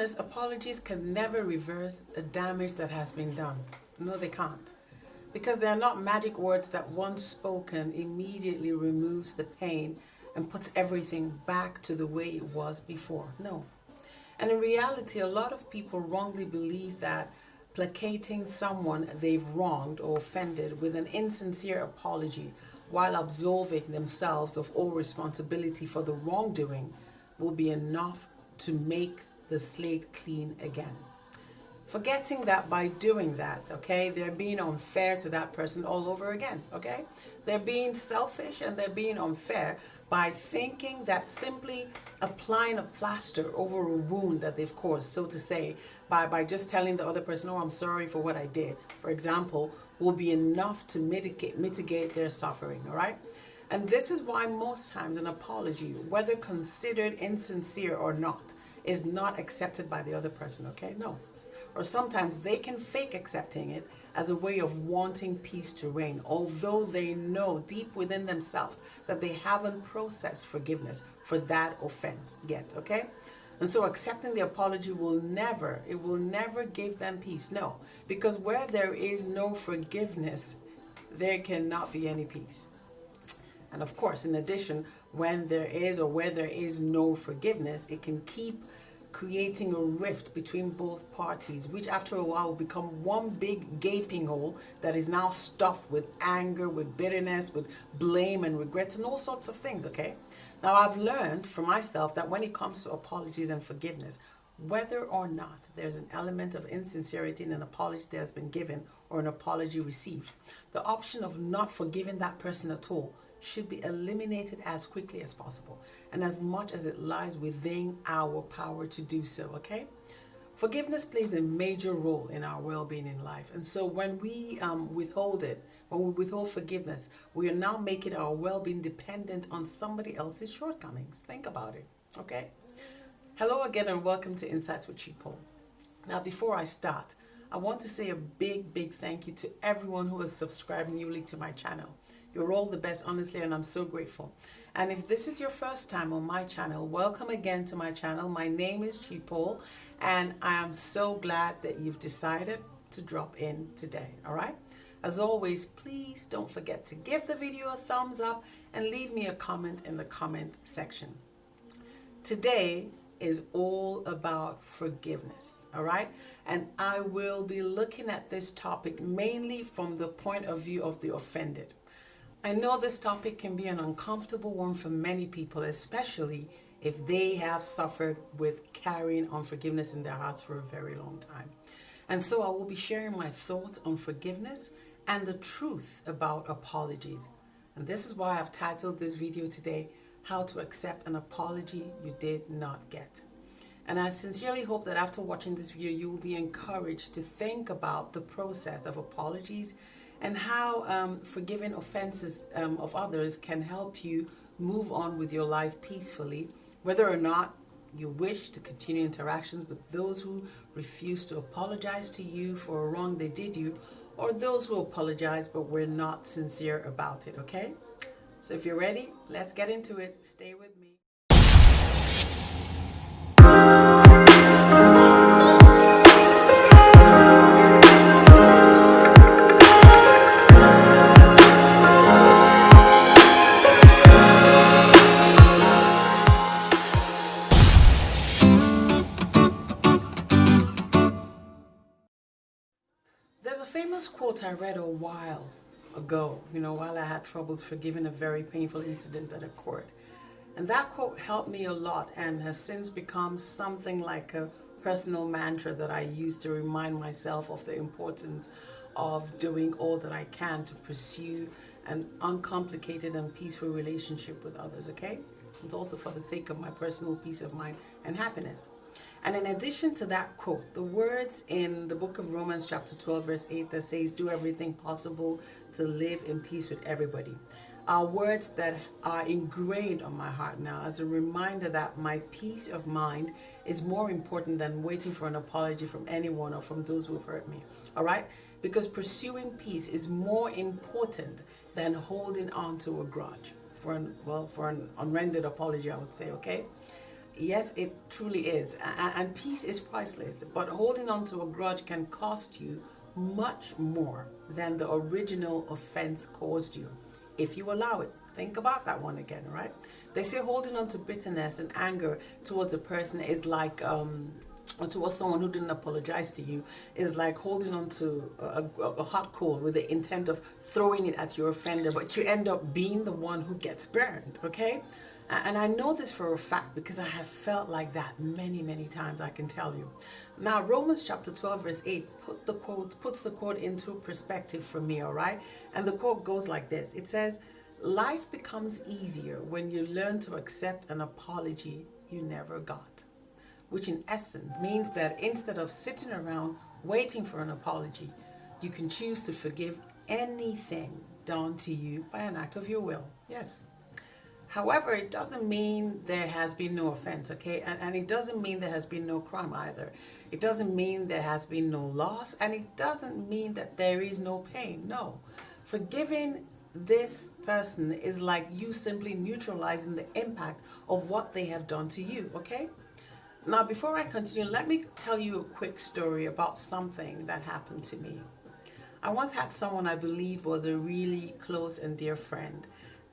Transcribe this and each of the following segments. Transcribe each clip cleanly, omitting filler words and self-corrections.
honest, apologies can never reverse the damage that has been done. No, they can't. Because they are not magic words that once spoken immediately removes the pain and puts everything back to the way it was before. No. And in reality, a lot of people wrongly believe that placating someone they've wronged or offended with an insincere apology while absolving themselves of all responsibility for the wrongdoing will be enough to make the slate clean again. Forgetting that by doing that, okay, they're being unfair to that person all over again, okay? They're being selfish and they're being unfair by thinking that simply applying a plaster over a wound that they've caused, so to say, by just telling the other person, oh, I'm sorry for what I did, for example, will be enough to mitigate their suffering, all right? And this is why most times an apology, whether considered insincere or not, is not accepted by the other person, okay? No. Or sometimes they can fake accepting it as a way of wanting peace to reign, although they know deep within themselves that they haven't processed forgiveness for that offense yet, okay? And so accepting the apology will never give them peace. No, because where there is no forgiveness, there cannot be any peace. And of course, in addition, when there is or where there is no forgiveness, it can keep creating a rift between both parties, which after a while will become one big gaping hole that is now stuffed with anger, with bitterness, with blame and regrets and all sorts of things, okay? Now, I've learned for myself that when it comes to apologies and forgiveness, whether or not there's an element of insincerity in an apology that has been given or an apology received, the option of not forgiving that person at all should be eliminated as quickly as possible and as much as it lies within our power to do so, okay? Forgiveness plays a major role in our well-being in life. And so when we withhold forgiveness, we are now making our well-being dependent on somebody else's shortcomings. Think about it, okay? Hello again and welcome to Insights with Chipo. Now, before I start, I want to say a big thank you to everyone who has subscribed newly to my channel. You're all the best, honestly, and I'm so grateful. And if this is your first time on my channel, welcome again to my channel. My name is Chipo, and I am so glad that you've decided to drop in today, all right? As always, please don't forget to give the video a thumbs up and leave me a comment in the comment section. Today is all about forgiveness, all right? And I will be looking at this topic mainly from the point of view of the offended. I know this topic can be an uncomfortable one for many people, especially if they have suffered with carrying unforgiveness in their hearts for a very long time. And so I will be sharing my thoughts on forgiveness and the truth about apologies. And this is why I've titled this video today, How to Accept an Apology You Did Not Get. And I sincerely hope that after watching this video, you will be encouraged to think about the process of apologies and how forgiving offenses of others can help you move on with your life peacefully, whether or not you wish to continue interactions with those who refuse to apologize to you for a wrong they did you, or those who apologize but were not sincere about it, okay? So if you're ready, let's get into it. Stay with me. There's a famous quote I read a while ago, while I had troubles forgiving a very painful incident that occurred. And that quote helped me a lot and has since become something like a personal mantra that I use to remind myself of the importance of doing all that I can to pursue an uncomplicated and peaceful relationship with others, okay? It's also for the sake of my personal peace of mind and happiness. And in addition to that quote, the words in the book of Romans chapter 12 verse 8 that says, do everything possible to live in peace with everybody, are words that are ingrained on my heart now as a reminder that my peace of mind is more important than waiting for an apology from anyone or from those who have hurt me, all right? Because pursuing peace is more important than holding on to a grudge for an unrendered apology, I would say, okay? Yes, it truly is. And peace is priceless. But holding on to a grudge can cost you much more than the original offense caused you if you allow it. Think about that one again, right? They say holding on to bitterness and anger towards a person is like, or towards someone who didn't apologize to you, is like holding on to a hot coal with the intent of throwing it at your offender, but you end up being the one who gets burned, okay? And I know this for a fact because I have felt like that many, many times, I can tell you. Now, Romans chapter 12, verse 8 puts the quote into perspective for me, all right? And the quote goes like this. It says, life becomes easier when you learn to accept an apology you never got. Which in essence means that instead of sitting around waiting for an apology, you can choose to forgive anything done to you by an act of your will. Yes. However, it doesn't mean there has been no offense, okay? And it doesn't mean there has been no crime either. It doesn't mean there has been no loss, and it doesn't mean that there is no pain. No. Forgiving this person is like you simply neutralizing the impact of what they have done to you, okay? Now, before I continue, let me tell you a quick story about something that happened to me. I once had someone I believe was a really close and dear friend,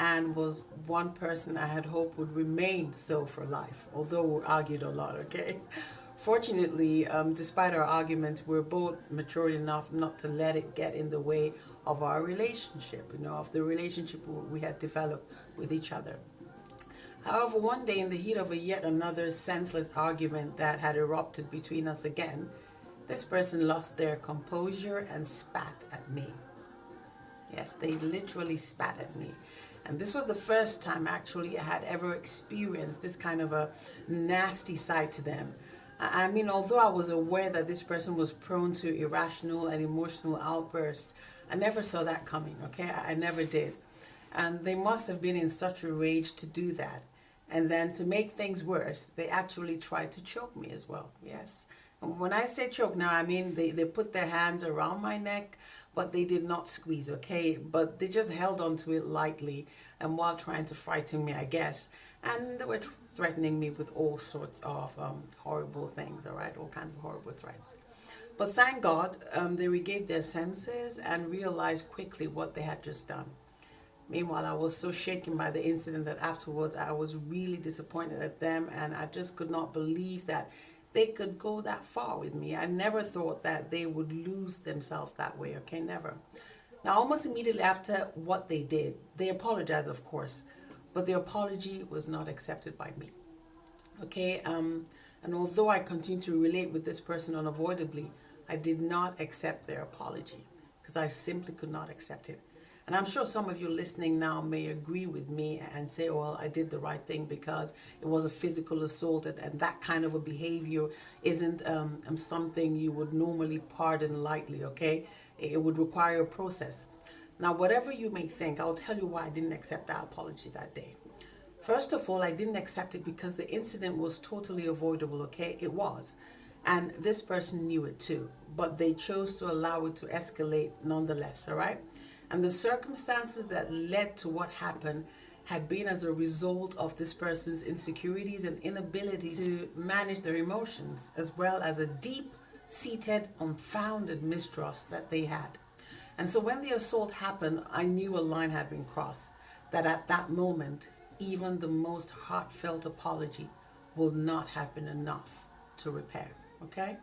and was one person I had hoped would remain so for life, although we argued a lot, okay? Fortunately, despite our arguments, we're both mature enough not to let it get in the way of our relationship, of the relationship we had developed with each other. However, one day in the heat of yet another senseless argument that had erupted between us again, this person lost their composure and spat at me. Yes, they literally spat at me. And this was the first time actually I had ever experienced this kind of a nasty side to them. I mean, although I was aware that this person was prone to irrational and emotional outbursts, I never saw that coming, okay? I never did. And they must have been in such a rage to do that. And then to make things worse, they actually tried to choke me as well, yes. And when I say choke now, I mean they put their hands around my neck, but they did not squeeze, okay? But they just held onto it lightly and while trying to frighten me, I guess. And they were threatening me with all sorts of horrible things, all right? All kinds of horrible threats. But thank God, they regained their senses and realized quickly what they had just done. Meanwhile, I was so shaken by the incident that afterwards I was really disappointed at them, and I just could not believe that they could go that far with me. I never thought that they would lose themselves that way, okay? Never. Now, almost immediately after what they did, they apologized, of course, but the apology was not accepted by me, okay? And although I continued to relate with this person unavoidably, I did not accept their apology because I simply could not accept it. And I'm sure some of you listening now may agree with me and say, well, I did the right thing because it was a physical assault, and that kind of a behavior isn't something you would normally pardon lightly, okay? It would require a process. Now, whatever you may think, I'll tell you why I didn't accept that apology that day. First of all, I didn't accept it because the incident was totally avoidable, okay? It was. And this person knew it too, but they chose to allow it to escalate nonetheless, all right? And the circumstances that led to what happened had been as a result of this person's insecurities and inability to manage their emotions, as well as a deep-seated, unfounded mistrust that they had. And so when the assault happened, I knew a line had been crossed, that at that moment, even the most heartfelt apology will not have been enough to repair, okay?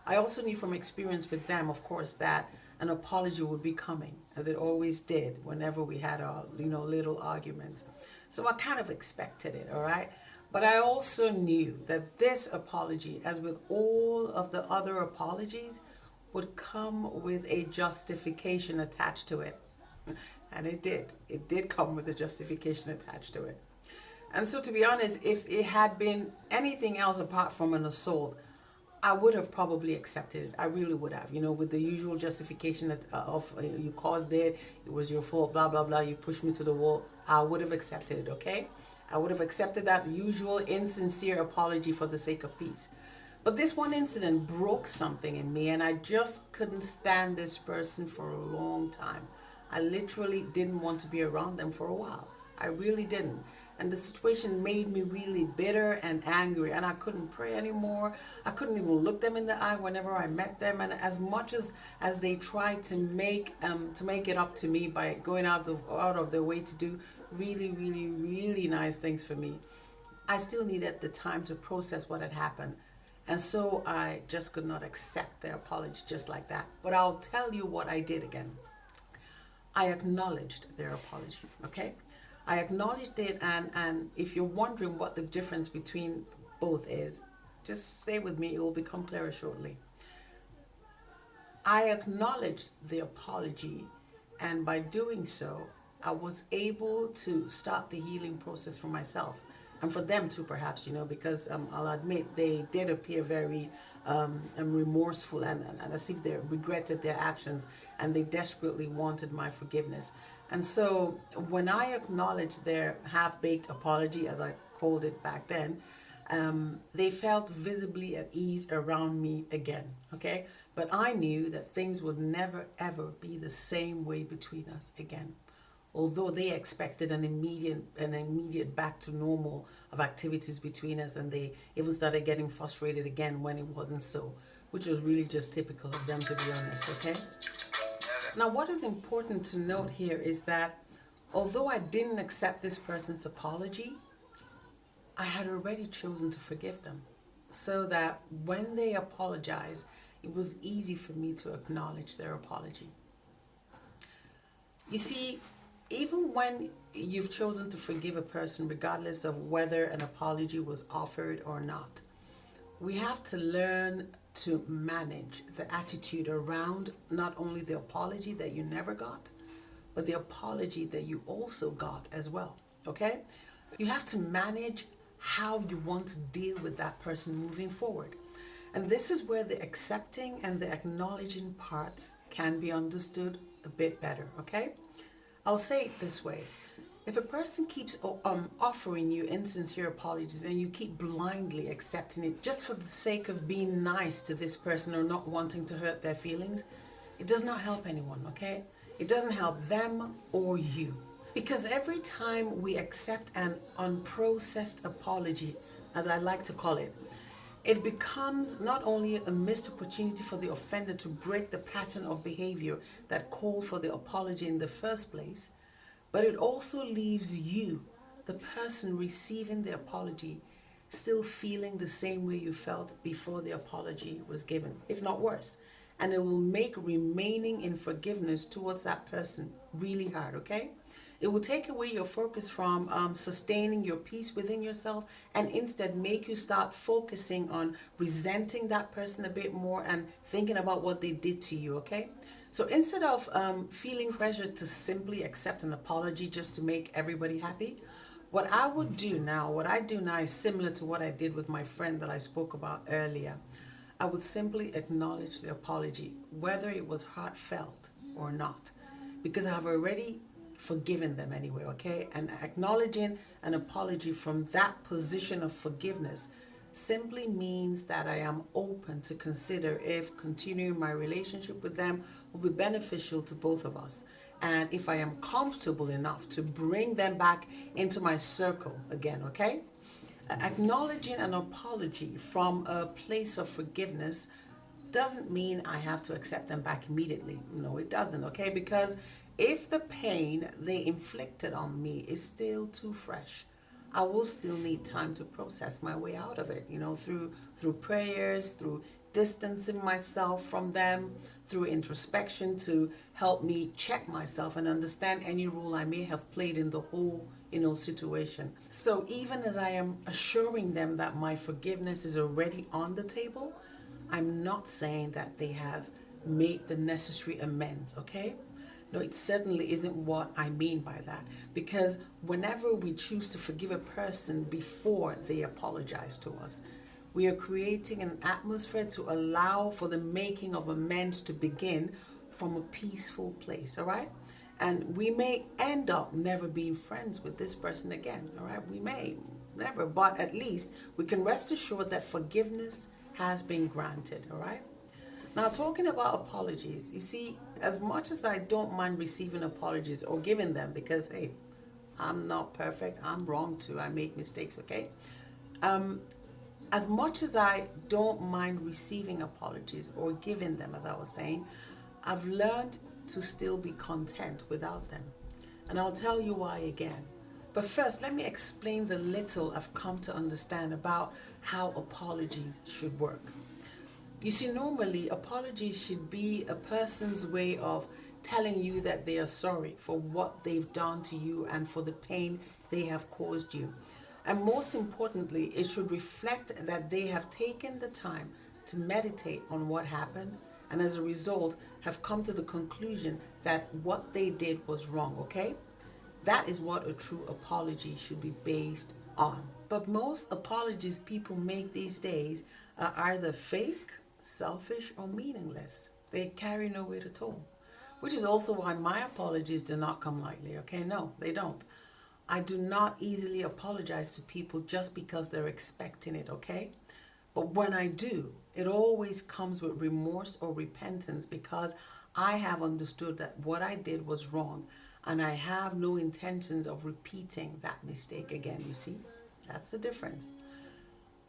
I also knew from experience with them, of course, that an apology would be coming, as it always did whenever we had our, little arguments. So I kind of expected it, all right? But I also knew that this apology, as with all of the other apologies, would come with a justification attached to it. And it did. It did come with a justification attached to it. And so, to be honest, if it had been anything else apart from an assault, I would have probably accepted it. I really would have, with the usual justification of you caused it was your fault, blah, blah, blah, you pushed me to the wall. I would have accepted it, okay? I would have accepted that usual insincere apology for the sake of peace. But this one incident broke something in me, and I just couldn't stand this person for a long time. I literally didn't want to be around them for a while. I really didn't. and the situation made me really bitter and angry, and I couldn't pray anymore. I couldn't even look them in the eye whenever I met them. And as much as they tried to make it up to me by going out of their way to do really, really, really nice things for me, I still needed the time to process what had happened. And so I just could not accept their apology just like that. But I'll tell you what I did again. I acknowledged their apology, okay? I acknowledged it, and if you're wondering what the difference between both is, just stay with me, it will become clearer shortly. I acknowledged the apology, and by doing so, I was able to start the healing process for myself. And for them too, perhaps, because I'll admit they did appear very remorseful and as if they regretted their actions, and they desperately wanted my forgiveness. And so when I acknowledged their half-baked apology, as I called it back then, they felt visibly at ease around me again, okay? But I knew that things would never, ever be the same way between us again. Although they expected an immediate back to normal of activities between us, and they even started getting frustrated again when it wasn't so, which was really just typical of them, to be honest, okay? Now, what is important to note here is that although I didn't accept this person's apology, I had already chosen to forgive them, so that when they apologized, it was easy for me to acknowledge their apology. You see, even when you've chosen to forgive a person, regardless of whether an apology was offered or not, we have to learn to manage the attitude around not only the apology that you never got, but the apology that you also got as well, okay? You have to manage how you want to deal with that person moving forward. And this is where the accepting and the acknowledging parts can be understood a bit better, okay? I'll say it this way. If a person keeps offering you insincere apologies and you keep blindly accepting it just for the sake of being nice to this person or not wanting to hurt their feelings, it does not help anyone, okay? It doesn't help them or you. Because every time we accept an unprocessed apology, as I like to call it, it becomes not only a missed opportunity for the offender to break the pattern of behavior that called for the apology in the first place, but it also leaves you, the person receiving the apology, still feeling the same way you felt before the apology was given, if not worse. And it will make remaining in forgiveness towards that person really hard, okay? It will take away your focus from sustaining your peace within yourself, and instead make you start focusing on resenting that person a bit more and thinking about what they did to you, okay? So instead of feeling pressure to simply accept an apology just to make everybody happy, what I do now is similar to what I did with my friend that I spoke about earlier. I would simply acknowledge the apology, whether it was heartfelt or not, because I've already forgiven them anyway, okay? And acknowledging an apology from that position of forgiveness simply means that I am open to consider if continuing my relationship with them will be beneficial to both of us, and if I am comfortable enough to bring them back into my circle again, okay? Acknowledging an apology from a place of forgiveness doesn't mean I have to accept them back immediately. No, it doesn't, okay? Because if the pain they inflicted on me is still too fresh, I will still need time to process my way out of it, through prayers, through distancing myself from them, through introspection to help me check myself and understand any role I may have played in the whole, situation. So even as I am assuring them that my forgiveness is already on the table, I'm not saying that they have made the necessary amends, okay? No, it certainly isn't what I mean by that. Because whenever we choose to forgive a person before they apologize to us, we are creating an atmosphere to allow for the making of amends to begin from a peaceful place, all right? And we may end up never being friends with this person again, all right? We may never, but at least we can rest assured that forgiveness has been granted, all right? Now, talking about apologies, you see, as much as I don't mind receiving apologies or giving them, because, hey, I'm not perfect. I'm wrong too. I make mistakes, okay? As much as I don't mind receiving apologies or giving them, as I was saying, I've learned to still be content without them. And I'll tell you why again. But first, let me explain the little I've come to understand about how apologies should work. You see, normally apologies should be a person's way of telling you that they are sorry for what they've done to you and for the pain they have caused you. And most importantly, it should reflect that they have taken the time to meditate on what happened and as a result have come to the conclusion that what they did was wrong, okay? That is what a true apology should be based on. But most apologies people make these days are either fake, selfish, or meaningless. They carry no weight at all. Which is also why my apologies do not come lightly, okay? No, they don't. I do not easily apologize to people just because they're expecting it, okay? But when I do, it always comes with remorse or repentance because I have understood that what I did was wrong and I have no intentions of repeating that mistake again, you see? That's the difference.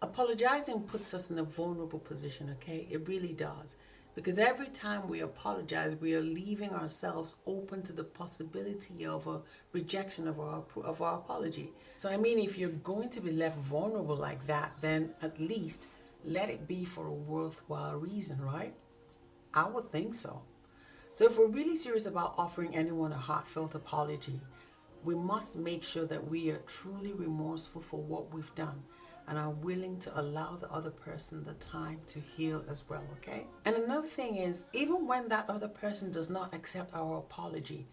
Apologizing puts us in a vulnerable position, okay? It really does. Because every time we apologize, we are leaving ourselves open to the possibility of a rejection of our apology. So I mean, if you're going to be left vulnerable like that, then at least let it be for a worthwhile reason, right? I would think so. So if we're really serious about offering anyone a heartfelt apology, we must make sure that we are truly remorseful for what we've done and are willing to allow the other person the time to heal as well, okay? And another thing is, even when that other person does not accept our apology,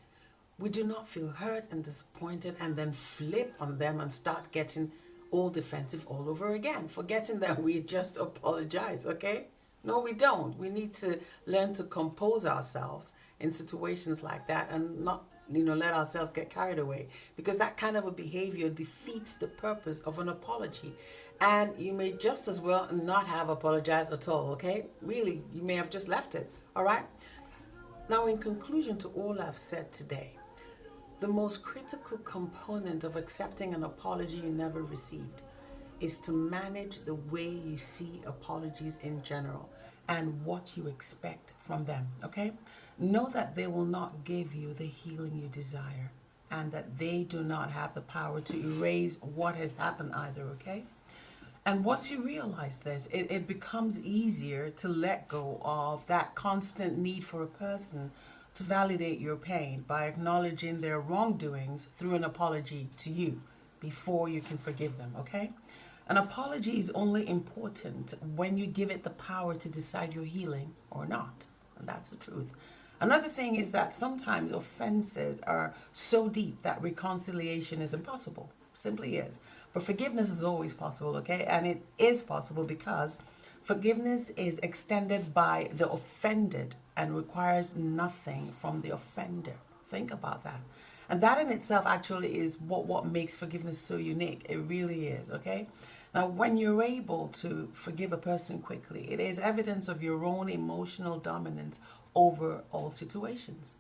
we do not feel hurt and disappointed and then flip on them and start getting all defensive all over again, forgetting that we just apologize, okay? No, we don't. We need to learn to compose ourselves in situations like that and not let ourselves get carried away, because that kind of a behavior defeats the purpose of an apology. And you may just as well not have apologized at all, okay? Really, you may have just left it, all right? Now, in conclusion to all I've said today, the most critical component of accepting an apology you never received is to manage the way you see apologies in general and what you expect from them, okay? Know that they will not give you the healing you desire and that they do not have the power to erase what has happened either, okay? And once you realize this, it becomes easier to let go of that constant need for a person to validate your pain by acknowledging their wrongdoings through an apology to you before you can forgive them, okay? An apology is only important when you give it the power to decide your healing or not. And that's the truth. Another thing is that sometimes offenses are so deep that reconciliation is impossible. Simply is. But forgiveness is always possible, okay? And it is possible because forgiveness is extended by the offended and requires nothing from the offender. Think about that. And that in itself actually is what makes forgiveness so unique. It really is, okay? Now, when you're able to forgive a person quickly, it is evidence of your own emotional dominance over all situations.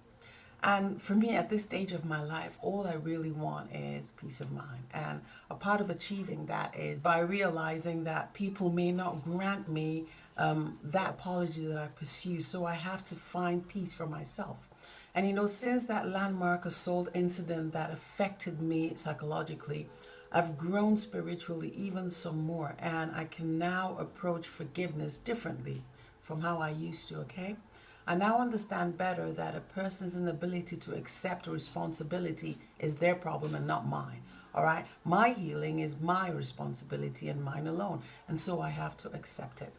And for me, at this stage of my life, all I really want is peace of mind. And a part of achieving that is by realizing that people may not grant me that apology that I pursue. So I have to find peace for myself. And since that landmark assault incident that affected me psychologically, I've grown spiritually even some more. And I can now approach forgiveness differently from how I used to, okay? I now understand better that a person's inability to accept responsibility is their problem and not mine. All right? My healing is my responsibility and mine alone. And so I have to accept it.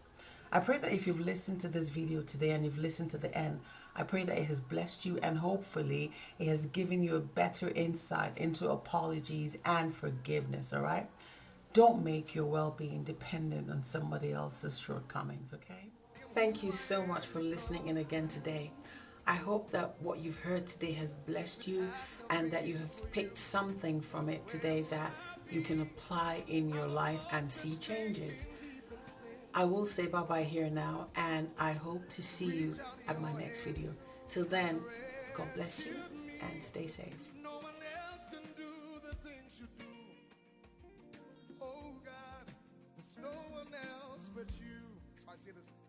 I pray that if you've listened to this video today and you've listened to the end, I pray that it has blessed you and hopefully it has given you a better insight into apologies and forgiveness. All right? Don't make your well-being dependent on somebody else's shortcomings, okay? Thank you so much for listening in again today. I hope that what you've heard today has blessed you and that you have picked something from it today that you can apply in your life and see changes. I will say bye-bye here now, and I hope to see you at my next video. Till then, God bless you and stay safe. that you, so I say this,